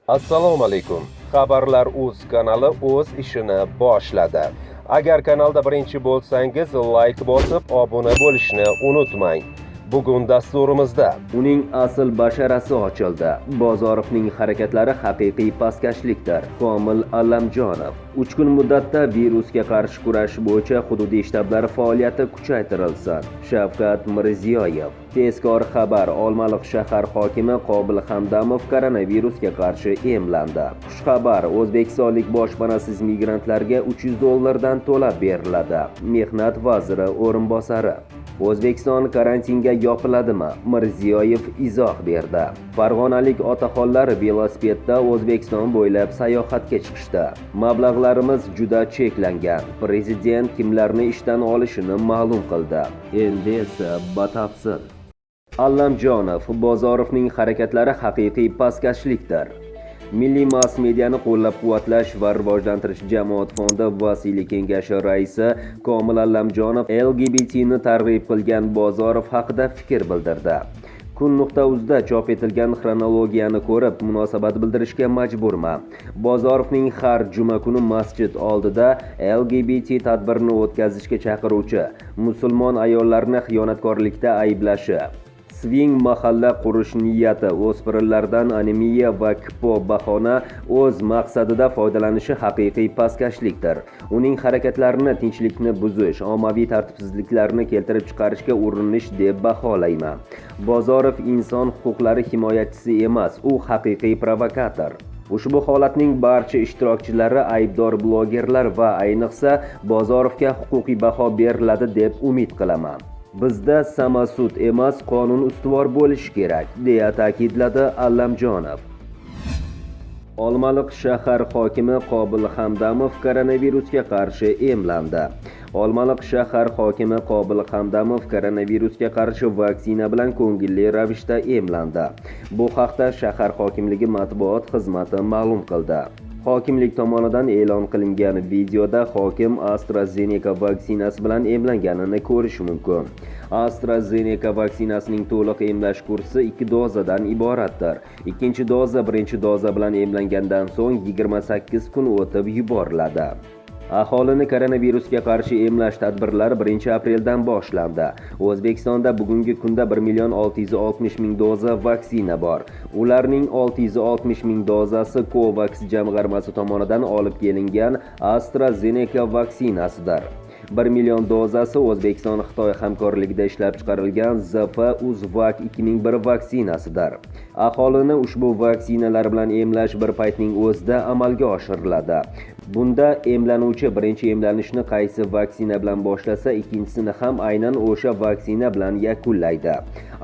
Assalomu alaykum. Xabarlar.uz kanali o'z ishini boshladi. Agar kanalda birinchi bo'lsangiz, like bosib, obuna bo'lishni unutmang. Bugun dasturimizda uning asl basharasi ochildi. Bozorovning harakatlari haqiqiy pastkashlikdir. Komil Allamjonov 3 kun muddatda virusga qarshi kurash bo'yicha hududiy shtablar faoliyati kuchaytirilsin. Shavkat Mirziyoyev. Tezkor xabar: Olmaliq shahar hokimi Qobil Hamdamov koronavirusga qarshi emlandi. Xushxabar: o'zbekistonlik boshpanasiz migrantlarga $300 dan to'lab beriladi. Mehnat vaziri o'rinbosari. O'zbekiston karantinga yopiladimi? Mirziyoyev izoh berdi. Farg'onalik otaxonlar velosipedda O'zbekiston bo'ylab sayohatga chiqishdi. Mablag'larimiz juda cheklangan. Prezident kimlarni ishdan olishini ma'lum qildi. Endi esa batafsil. Allamjonov: Bozorovning harakatlari haqiqiy pastkashlikdir. Milliy mass mediani qo'llab-quvvatlash va rivojlantirish jamoat fondi vasiylik kengashi raisi Komil Allamjonov LGBTni targ'ib qilgan Bozorov haqida fikr bildirdi. Kun.uzda chop etilgan xronologiyani ko'rib, munosabat bildirishga majburman. Bozorovning har juma kuni masjid oldida LGBT tadbirini o'tkazishga chaqiruvchi musulmon ayollarni xiyonatkorlikda ayblashi, Swing mahalla qurish niyati, o'spirinlardan anemiya va KPO bahona o'z maqsadida foydalanishi haqiqiy pastkashlikdir. Uning harakatlarini tinchlikni buzish, ommaviy tartibsizliklarni keltirib chiqarishga urinish deb baholayman. Bozorov inson huquqlari himoyachisi emas, u haqiqiy provokator. Ushbu holatning barcha ishtirokchilari aybdor blogerlar va ayniqsa Bozorovga huquqiy baho beriladi deb umid qilaman. Bizda samasud emas, qonun ustuvor bo'lishi kerak, deya ta'kidladi Allamjonov. Olmaliq shahar hokimi Qobil Hamdamov koronavirusga qarshi emlandi. Olmaliq shahar hokimi Qobil Hamdamov koronavirusga qarshi vaksina bilan ko'ngilli ravishda emlandi. Bu haqda shahar hokimligi matbuot xizmati ma'lum qildi. Hokimlik tomonidan e'lon qilingan videoda hokim AstraZeneca vaksinasi bilan emlanganini ko'rish mumkin. AstraZeneca vaksinasining to'liq emlash kursi 2 dozadan iboratdir. Ikkinchi doza birinchi doza bilan emlangandan so'ng 28 kun o'tib yuboriladi. Aholini koronavirusga qarshi emlash tadbirlari 1 apreldan boshlandi. O'zbekistonda bugungi kunda 1.660.000 doza vaksina bor. Ularning 660.000 dozasi COVAX jamg'armasi tomonidan olib kelingan AstraZeneca vaksinasidir. 1 million dozasi O'zbekiston-Xitoy hamkorligida ishlab chiqarilgan ZF-UZVAC 2001 vaksinasidir. Aholini ushbu vaksinalar bilan emlash bir paytning o'zida amalga oshiriladi. Bunda emlanuvchi birinchi emlanishni qaysi vaksina bilan boshlasa, ikkinchisini ham aynan o'sha vaksina bilan yakunlaydi.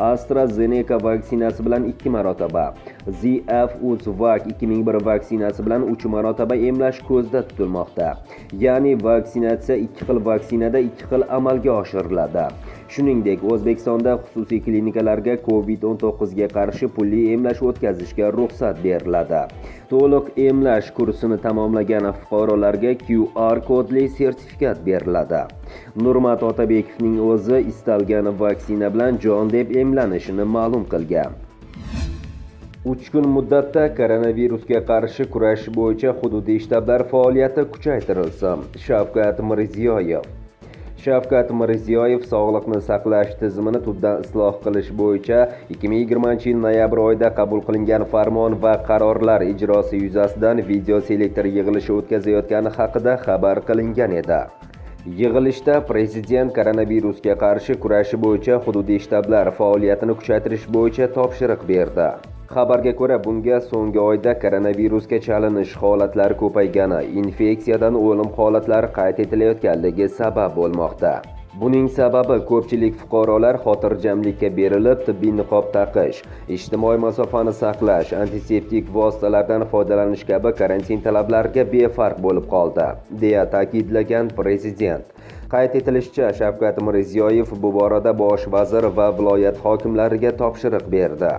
AstraZeneca vaksinasi bilan 2 marotaba, ZF-UZVAC 2001 vaksinasi bilan 3 marotaba emlash ko'zda tutilmoqda. Ya'ni vaksinatsiya 2 xil vaksinada 2 xil amalga oshiriladi. Shuningdek, O'zbekistonda xususiy klinikalarga COVID-19 ga qarshi pulli emlash o'tkazishga ruxsat beriladi. To'liq emlash kursini tamomlagan fuqarolarga QR kodli sertifikat beriladi. Nurmat Otabekovning o'zi istalgan vaksina bilan jon deb emlanishini ma'lum qilgan. 3 kun muddatda koronavirusga qarshi kurash bo'yicha hududiy shtablar faoliyati kuchaytirilsin. Shavkat Mirziyoyev. Shavkat Mirziyoyev sog'liqni saqlash tizimini tubdan isloh qilish bo'yicha 2020-yil noyabr oyida qabul qilingan farmon va qarorlar ijrosi yuzasidan video selektor yig'ilishi o'tkazayotgani haqida xabar qilingan edi. Yig'ilishda Prezident koronavirusga qarshi kurash bo'yicha hududiy shtablar faoliyatini kuchaytirish bo'yicha topshiriq berdi. Xabarga ko'ra, bunga so'nggi oyda koronavirusga chalinish holatlari ko'paygani, infeksiyadan o'lim holatlari qayd etilayotganligi sabab bo'lmoqda. Buning sababi ko'pchilik fuqarolar xotirjamlikka berilib, tibbiy niqob taqish, ijtimoiy masofani saqlash, antiseptik vositalardan foydalanish kabi karantin talablariga befarq bo'lib qoldi, deya ta'kidlagan Prezident. Qayd etilishicha, Shavkat Mirziyoyev bu borada bosh vazir va viloyat hokimlariga topshiriq berdi.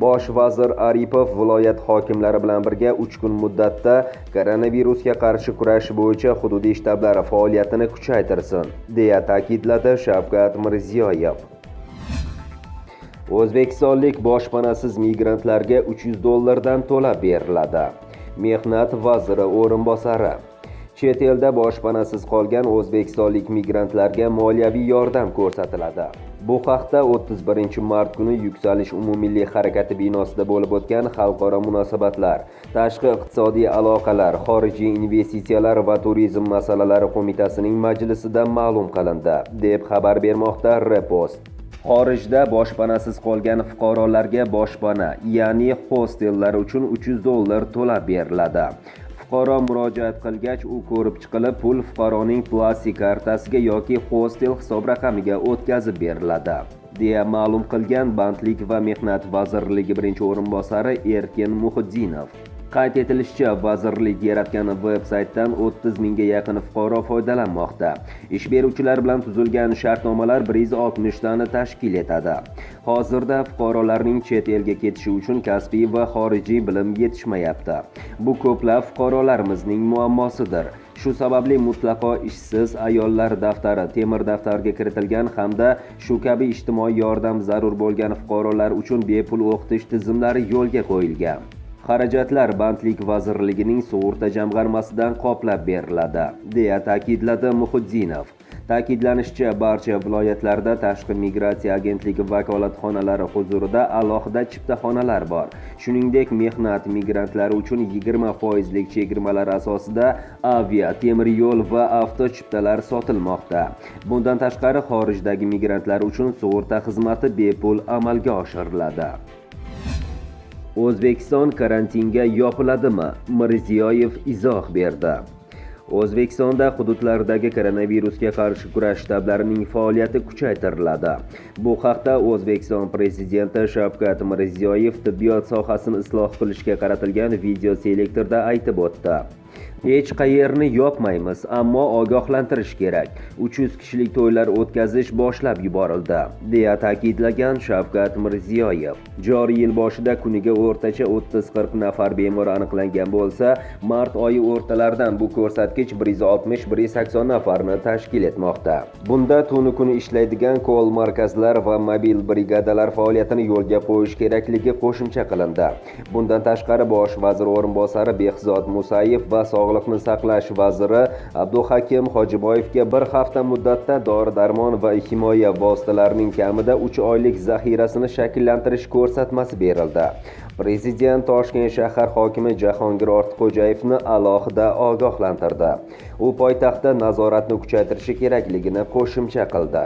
Bosh vazir Aripov viloyat hokimlari bilan birga 3 kun muddatda koronavirusga qarshi kurash bo'yicha hududiy shtablar faoliyatini kuchaytirsin, deya ta'kidladi Shavkat Mirziyoyev. O'zbekistonlik boshpanasiz migrantlarga $300 to'lab beriladi. Mehnat vaziri o'rinbosari. Chet elda boshpanasiz qolgan o'zbekistonlik migrantlarga moliyaviy yordam ko'rsatiladi. Bu haqda 31-mart kuni Yuksalish umummilliy harakati binosida bo'lib o'tgan Xalqaro munosabatlar, tashqi iqtisodiy aloqalar, xorijiy investitsiyalar va turizm masalalari qo'mitasining majlisida ma'lum qilindi, deb xabar bermoqda Repost. Xorijda boshpanasiz qolgan fuqarolarga boshpana, ya'ni hostellar uchun $300 to'lab beriladi. Fuqaro murojaat qilgach, u ko'rib chiqilib, pul fuqaroning plastik kartasiga yoki hostel hisob raqamiga o'tkazib beriladi, deya ma'lum qilgan Bandlik va Mehnat vazirligi birinchi o'rinbosari Erkin Muhiddinov. Qayd etilishicha, vazirlik yaratgan veb-saytdan 30 mingga yaqin fuqaro foydalanmoqda. Ish beruvchilar bilan tuzilgan shartnomalar 160 tani tashkil etadi. Hozirda fuqarolarning chet elga ketishi uchun kasbiy va xorijiy bilim yetishmayapti. Bu ko'plab fuqarolarimizning muammosidir. Shu sababli mutlaqo ishsiz ayollar daftari temir daftarga kiritilgan hamda shu kabi ijtimoiy yordam zarur bo'lgan fuqarolar uchun bepul o'qitish tizimlari yo'lga qo'yilgan. Xarajatlar Bandlik vazirligining sug'urta jamg'armasidan qoplab beriladi, deya ta'kidladi Muhiddinov. Ta'kidlanishicha, barcha viloyatlarda tashqi migratsiya agentligi vakolatxonalari huzurida alohida chiptaxonalar bor. Shuningdek, mehnat migrantlari uchun 20% chegirmalar asosida avia, temir yo'l va avto chiptalar sotilmoqda. Bundan tashqari, xorijdagi migrantlar uchun sug'urta xizmati bepul amalga oshiriladi. O'zbekiston karantinga yopiladimi? Mirziyoyev izoh berdi. O'zbekistonda hududlardagi koronavirusga qarshi kurash shtablarining faoliyati kuchaytiriladi. Bu haqda O'zbekiston prezidenti Shavkat Mirziyoyev tibbiyot sohasini isloh qilishga qaratilgan video selektorda aytib o'tdi. Hech qayerni yopmaymiz, ammo ogohlantirish kerak. 300 kishilik to'ylar o'tkazish boshlab yuborildi, deya ta'kidlagan Shavkat Mirziyoyev. Joriy yil boshida kuniga o'rtacha 30-40 nafar bemor aniqlangan bo'lsa, mart oyi o'rtalaridan bu ko'rsatkich 160-180 nafarni tashkil etmoqda. Bunda tuni kuni ishlaydigan kol markazlar va mobil brigadalar faoliyatini yo'lga qo'yish kerakligi qo'shimcha qilindi. Bundan tashqari, bosh vazir o'rinbosari Behzod Musayev va Sog'liqni saqlash vaziri Abduhakim Hojiboyevga bir hafta muddatda dori-darmon va himoya vositalarining kamida 3 oylik zaxirasini shakllantirish ko'rsatmasi berildi. Prezident Toshkent shahar hokimi Jahongir Ortiqxo'jayevni alohida ogohlantirdi. U poytaxtda nazoratni kuchaytirishi kerakligini qo'shimcha qildi.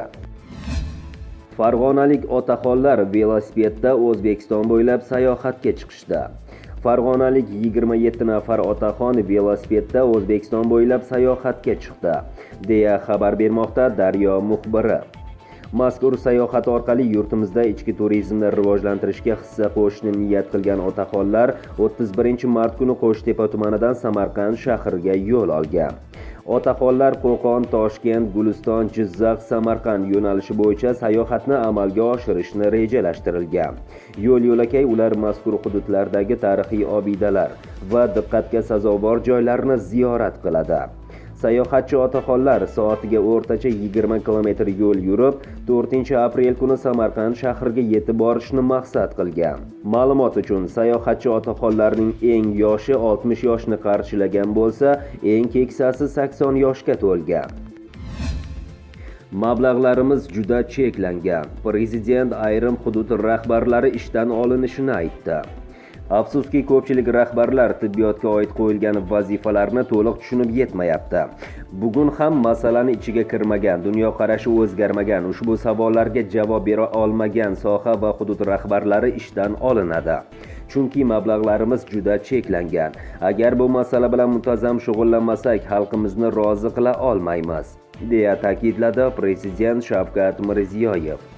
Farg'onalik otaxonlar velosipedda O'zbekiston bo'ylab sayohatga chiqishdi. Farg'onalik 27 nafar otaxon velosipedda O'zbekiston bo'ylab sayohatga chiqdi, deya xabar bermoqda Daryo muxbiri. Mazkur sayohat orqali yurtimizda ichki turizmni rivojlantirishga hissa qo'shishni niyat qilgan otaxonlar 31-mart kuni Qo'shtepa tumanidan Samarqand shahriga yo'l olgan. Otaxonlar Qo'qon, Toshkent, Guliston, Jizzax, Samarqand yo'nalishi bo'yicha sayohatni amalga oshirishni rejalashtirilgan. Yo'l-yo'lakay ular mazkur hududlardagi tarixiy obidalar va diqqatga sazovor joylarni ziyorat qiladi. Sayohatchi otaxonlar soatiga o'rtacha 20 km yo'l yurib, 4-aprel kuni Samarqand shahriga yetib borishni maqsad qilgan. Ma'lumot uchun, sayohatchi otaxonlarning eng yoshi 60 yoshni qarshilagan bo'lsa, eng keksasi 80 yoshga to'lgan. Mablag'larimiz juda cheklangan. Prezident ayrim hudud rahbarlari ishdan olinishini aytdi. Afsuski, ko'pchilik rahbarlar tibbiyotga oid qo'yilgan vazifalarni to'liq tushunib yetmayapti. Bugun ham masalani ichiga kirmagan, dunyoqarashi o'zgarmagan, ushbu savollarga javob bera olmagan soha va hudud rahbarlari ishdan olinadi. Chunki mablag'larimiz juda cheklangan. Agar bu masala bilan muntazam shug'ullanmasak, xalqimizni rozi qila olmaymiz, deya ta'kidladi Prezident Shavkat Mirziyoyev.